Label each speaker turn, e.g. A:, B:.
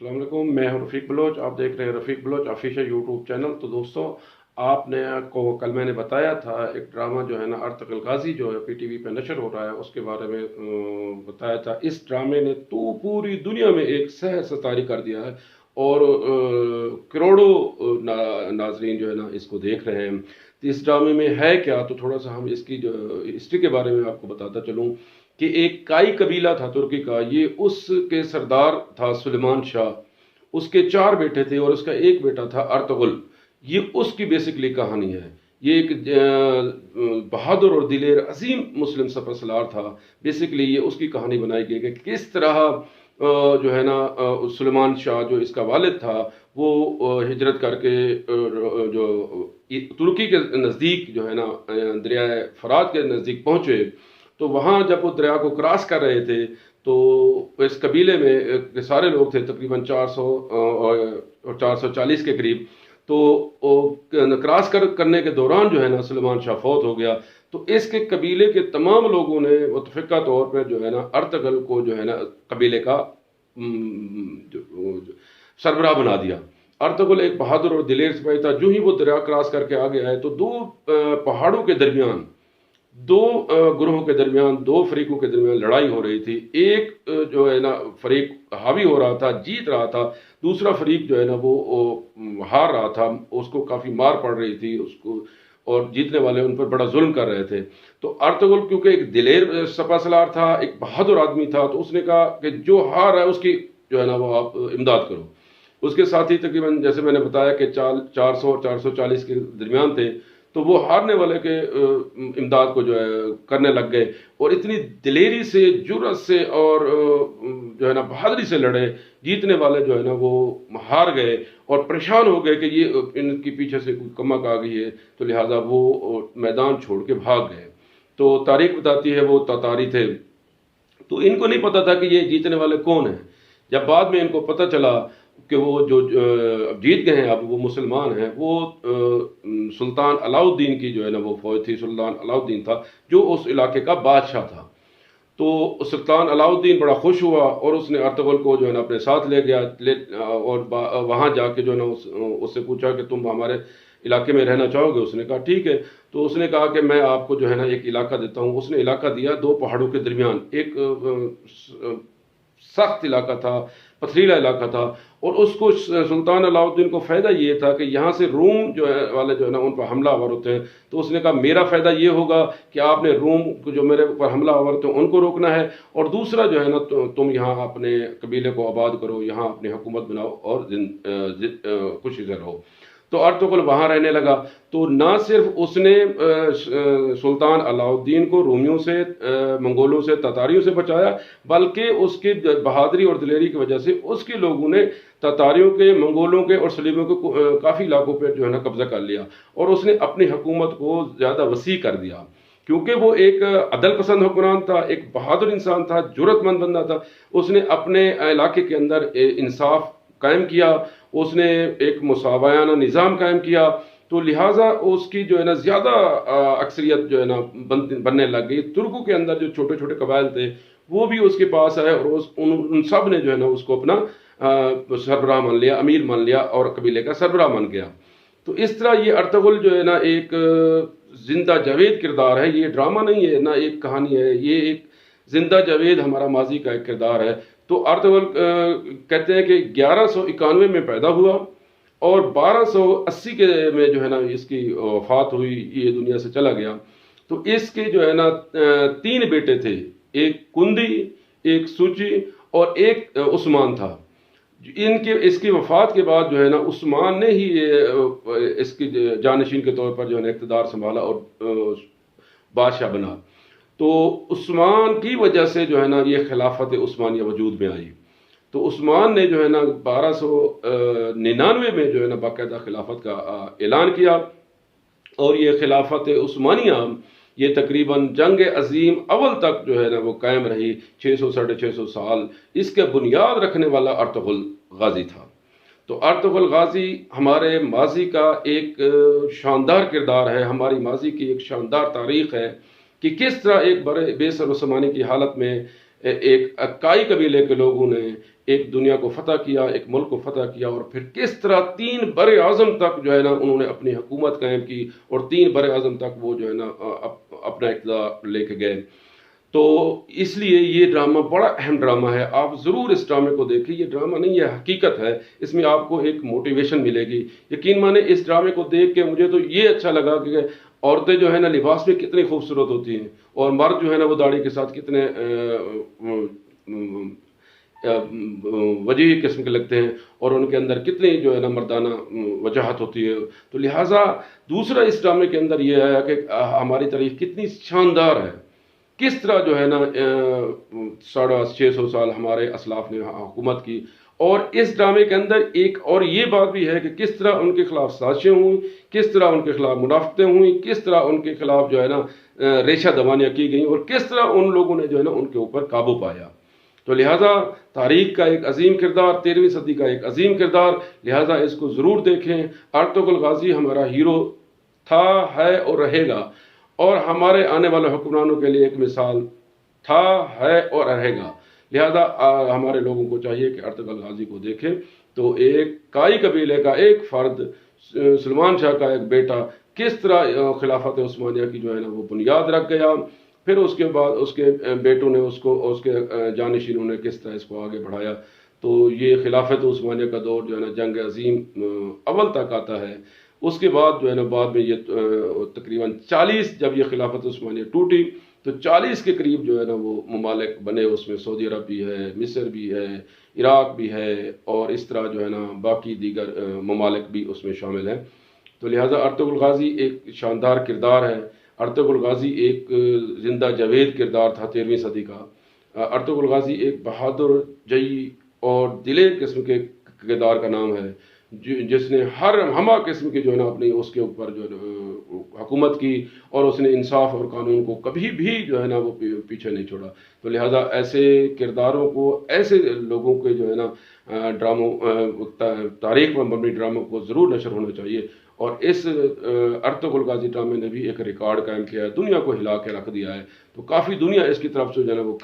A: السلام علیکم، میں ہوں رفیق بلوچ۔ آپ دیکھ رہے ہیں رفیق بلوچ آفیشیل یوٹیوب چینل۔ تو دوستو، آپ نے کو کل میں نے بتایا تھا ایک ڈرامہ جو ہے نا ارطغرل غازی جو ہے پی ٹی وی پہ نشر ہو رہا ہے، اس کے بارے میں بتایا تھا۔ اس ڈرامے نے تو پوری دنیا میں ایک سحر ستاری کر دیا ہے اور کروڑوں ناظرین جو ہے نا اس کو دیکھ رہے ہیں۔ تو اس ڈرامے میں ہے کیا، تو تھوڑا سا ہم اس کی جو ہسٹری کے بارے میں آپ کو بتاتا چلوں کہ ایک کائی قبیلہ تھا ترکی کا، یہ اس کے سردار تھا سلیمان شاہ۔ اس کے 4 بیٹے تھے اور اس کا ایک بیٹا تھا ارطغرل۔ یہ اس کی بیسکلی کہانی ہے۔ یہ ایک بہادر اور دلیر عظیم مسلم سپہ سالار تھا۔ بیسکلی یہ اس کی کہانی بنائی گئی کہ کس طرح جو ہے نا سلیمان شاہ جو اس کا والد تھا وہ ہجرت کر کے جو ترکی کے نزدیک جو ہے نا دریائے فرات کے نزدیک پہنچے۔ تو وہاں جب وہ دریا کو کراس کر رہے تھے تو اس قبیلے میں سارے لوگ تھے تقریباً 400 اور 440 کے قریب۔ تو کراس کرنے کے دوران جو ہے نا سلیمان شاہ فوت ہو گیا۔ تو اس کے قبیلے کے تمام لوگوں نے متفقہ طور پہ جو ہے نا ارطغرل کو جو ہے نا قبیلے کا سربراہ بنا دیا۔ ارطغرل ایک بہادر اور دلیر سپاہی تھا۔ جو ہی وہ دریا کراس کر کے آگے آئے تو 2 پہاڑوں کے درمیان، 2 گروہوں کے درمیان، 2 فریقوں کے درمیان لڑائی ہو رہی تھی۔ ایک جو ہے نا فریق حاوی ہو رہا تھا، جیت رہا تھا۔ دوسرا فریق جو ہے نا وہ ہار رہا تھا، اس کو کافی مار پڑ رہی تھی اس کو، اور جیتنے والے ان پر بڑا ظلم کر رہے تھے۔ تو ارطغرل کیونکہ ایک دلیر سپہ سالار تھا، ایک بہادر آدمی تھا، تو اس نے کہا کہ جو ہار ہے اس کی جو ہے نا وہ آپ امداد کرو۔ اس کے ساتھ ہی تقریباً جیسے میں نے بتایا کہ 400 اور 440 کے درمیان تھے، تو وہ ہارنے والے کے امداد کو جو ہے کرنے لگ گئے، اور اتنی دلیری سے، جرأت سے اور جو ہے نا بہادری سے لڑے۔ جیتنے والے جو ہے نا وہ ہار گئے اور پریشان ہو گئے کہ یہ ان کی پیچھے سے کوئی کمک آ گئی ہے، تو لہٰذا وہ میدان چھوڑ کے بھاگ گئے۔ تو تاریخ بتاتی ہے وہ تاتاری تھے۔ تو ان کو نہیں پتا تھا کہ یہ جیتنے والے کون ہیں۔ جب بعد میں ان کو پتہ چلا کہ وہ جو جیت گئے ہیں، اب وہ مسلمان ہیں، وہ سلطان علاؤ الدین کی جو ہے نا وہ فوج تھی۔ سلطان علاؤ الدین تھا جو اس علاقے کا بادشاہ تھا۔ تو سلطان علاؤ الدین بڑا خوش ہوا اور اس نے ارطغرل کو جو ہے نا اپنے ساتھ لے گیا، اور وہاں جا کے جو ہے نا اس سے پوچھا کہ تم ہمارے علاقے میں رہنا چاہو گے؟ اس نے کہا ٹھیک ہے۔ تو اس نے کہا کہ میں آپ کو جو ہے نا ایک علاقہ دیتا ہوں۔ اس نے علاقہ دیا 2 پہاڑوں کے درمیان، ایک سخت علاقہ تھا، پتھریلا علاقہ تھا، اور اس کو سلطان علاؤ الدین کو فائدہ یہ تھا کہ یہاں سے روم جو ہے والے جو ہے نا ان پر حملہ آور ہوتے ہیں۔ تو اس نے کہا میرا فائدہ یہ ہوگا کہ آپ نے روم کو جو میرے اوپر حملہ آور ہوتے ہیں ان کو روکنا ہے، اور دوسرا جو ہے نا تم یہاں اپنے قبیلے کو آباد کرو، یہاں اپنی حکومت بناؤ اور خوشی سے رہو۔ تو ارطغرل وہاں رہنے لگا۔ تو نہ صرف اس نے سلطان علاؤ الدین کو رومیوں سے، منگولوں سے، تاتاریوں سے بچایا، بلکہ اس کی بہادری اور دلیری کی وجہ سے اس کے لوگوں نے تاتاریوں کے، منگولوں کے اور صلیبیوں کے کافی علاقوں پہ جو ہے نا قبضہ کر لیا، اور اس نے اپنی حکومت کو زیادہ وسیع کر دیا۔ کیونکہ وہ ایک عدل پسند حکمران تھا، ایک بہادر انسان تھا، جرأت مند بندہ تھا۔ اس نے اپنے علاقے کے اندر انصاف قائم کیا، اس نے ایک مساویانہ نظام قائم کیا۔ تو لہٰذا اس کی جو ہے نا زیادہ اکثریت جو ہے نا بننے لگ گئی۔ ترکوں کے اندر جو چھوٹے چھوٹے قبائل تھے وہ بھی اس کے پاس آئے، اور ان سب نے جو ہے نا اس کو اپنا سربراہ مان لیا، امیر مان لیا، اور قبیلے کا سربراہ مان گیا۔ تو اس طرح یہ ارطغرل جو ہے نا ایک زندہ جاوید کردار ہے۔ یہ ڈرامہ نہیں ہے، نہ ایک کہانی ہے، یہ ایک زندہ جاوید ہمارا ماضی کا ایک کردار ہے۔ تو ارطغرل کہتے ہیں کہ 1191 میں پیدا ہوا اور 1280 کے میں جو ہے نا اس کی وفات ہوئی، یہ دنیا سے چلا گیا۔ تو اس کے جو ہے نا 3 بیٹے تھے، ایک کندی، ایک سوچی اور ایک عثمان تھا۔ اس کی وفات کے بعد جو ہے نا عثمان نے ہی اس کی جانشین کے طور پر جو ہے نا اقتدار سنبھالا اور بادشاہ بنا۔ تو عثمان کی وجہ سے جو ہے نا یہ خلافت عثمانیہ وجود میں آئی۔ تو عثمان نے جو ہے نا 1299 میں جو ہے نا باقاعدہ خلافت کا اعلان کیا، اور یہ خلافت عثمانیہ یہ تقریباً جنگ عظیم اول تک جو ہے نا وہ قائم رہی، 600 ساڑھے 600 سال۔ اس کے بنیاد رکھنے والا ارطغرل غازی تھا۔ تو ارطغرل غازی ہمارے ماضی کا ایک شاندار کردار ہے، ہماری ماضی کی ایک شاندار تاریخ ہے کہ کس طرح ایک بڑے بے سر و سامانی کی حالت میں ایک اکائی قبیلے کے لوگوں نے ایک دنیا کو فتح کیا، ایک ملک کو فتح کیا، اور پھر کس طرح 3 بر اعظم تک جو ہے نا انہوں نے اپنی حکومت قائم کی، اور 3 بر اعظم تک وہ جو ہے نا اپنا اقتدار لے کے گئے۔ تو اس لیے یہ ڈرامہ بڑا اہم ڈرامہ ہے، آپ ضرور اس ڈرامے کو دیکھیں، یہ ڈرامہ نہیں ہے حقیقت ہے، اس میں آپ کو ایک موٹیویشن ملے گی۔ یقین مانے اس ڈرامے کو دیکھ کے مجھے تو یہ اچھا لگا کہ عورتیں جو ہے نا لباس میں کتنی خوبصورت ہوتی ہیں، اور مرد جو ہے نا وہ داڑھی کے ساتھ کتنے وجیح قسم کے لگتے ہیں، اور ان کے اندر کتنی جو ہے نا مردانہ وجاہت ہوتی ہے۔ تو لہٰذا دوسرا اس ڈرامے کے اندر یہ ہے کہ ہماری تاریخ کتنی شاندار ہے، کس طرح جو ہے نا 650 سال ہمارے اسلاف نے حکومت کی، اور اس ڈرامے کے اندر ایک اور یہ بات بھی ہے کہ کس طرح ان کے خلاف سازشیں ہوئیں، کس طرح ان کے خلاف منافقتیں ہوئیں، کس طرح ان کے خلاف جو ہے نا ریشہ دوانیاں کی گئیں، اور کس طرح ان لوگوں نے جو ہے نا ان کے اوپر قابو پایا۔ تو لہٰذا تاریخ کا ایک عظیم کردار، 13ویں صدی کا ایک عظیم کردار، لہٰذا اس کو ضرور دیکھیں۔ ارطغرل غازی ہمارا ہیرو تھا، ہے اور رہے گا، اور ہمارے آنے والے حکمرانوں کے لیے ایک مثال تھا، ہے اور رہے گا۔ لہذا ہمارے لوگوں کو چاہیے کہ ارطغرل غازی کو دیکھیں۔ تو ایک کائی قبیلے کا ایک فرد، سلمان شاہ کا ایک بیٹا، کس طرح خلافت عثمانیہ کی جو ہے نا وہ بنیاد رکھ گیا، پھر اس کے بعد اس کے بیٹوں نے اس کے جانشینوں نے کس طرح اس کو آگے بڑھایا۔ تو یہ خلافت عثمانیہ کا دور جو ہے نا جنگ عظیم اول تک آتا ہے۔ اس کے بعد جو ہے نا بعد میں یہ تقریباً 40 جب یہ خلافت عثمانیہ ٹوٹی تو 40 کے قریب جو ہے نا وہ ممالک بنے، اس میں سعودی عرب بھی ہے، مصر بھی ہے، عراق بھی ہے، اور اس طرح جو ہے نا باقی دیگر ممالک بھی اس میں شامل ہیں۔ تو لہٰذا ارطغرل غازی ایک شاندار کردار ہے۔ ارطغرل غازی ایک زندہ جاوید کردار تھا 13ویں صدی کا۔ ارطغرل غازی ایک بہادر، جئی اور دلیر قسم کے کردار کا نام ہے، جس نے ہمہ قسم کی جو ہے نا اپنی اس کے اوپر جو ہے نا حکومت کی، اور اس نے انصاف اور قانون کو کبھی بھی جو ہے نا وہ پیچھے نہیں چھوڑا۔ تو لہٰذا ایسے کرداروں کو، ایسے لوگوں کے جو ہے نا ڈراموں، تاریخ پر مبنی ڈراموں کو ضرور نشر ہونا چاہیے۔ اور اس ارطغرل غازی ڈرامے نے بھی ایک ریکارڈ قائم کیا ہے، دنیا کو ہلا کے رکھ دیا ہے۔ تو کافی دنیا اس کی طرف سے جو ہے نا وہ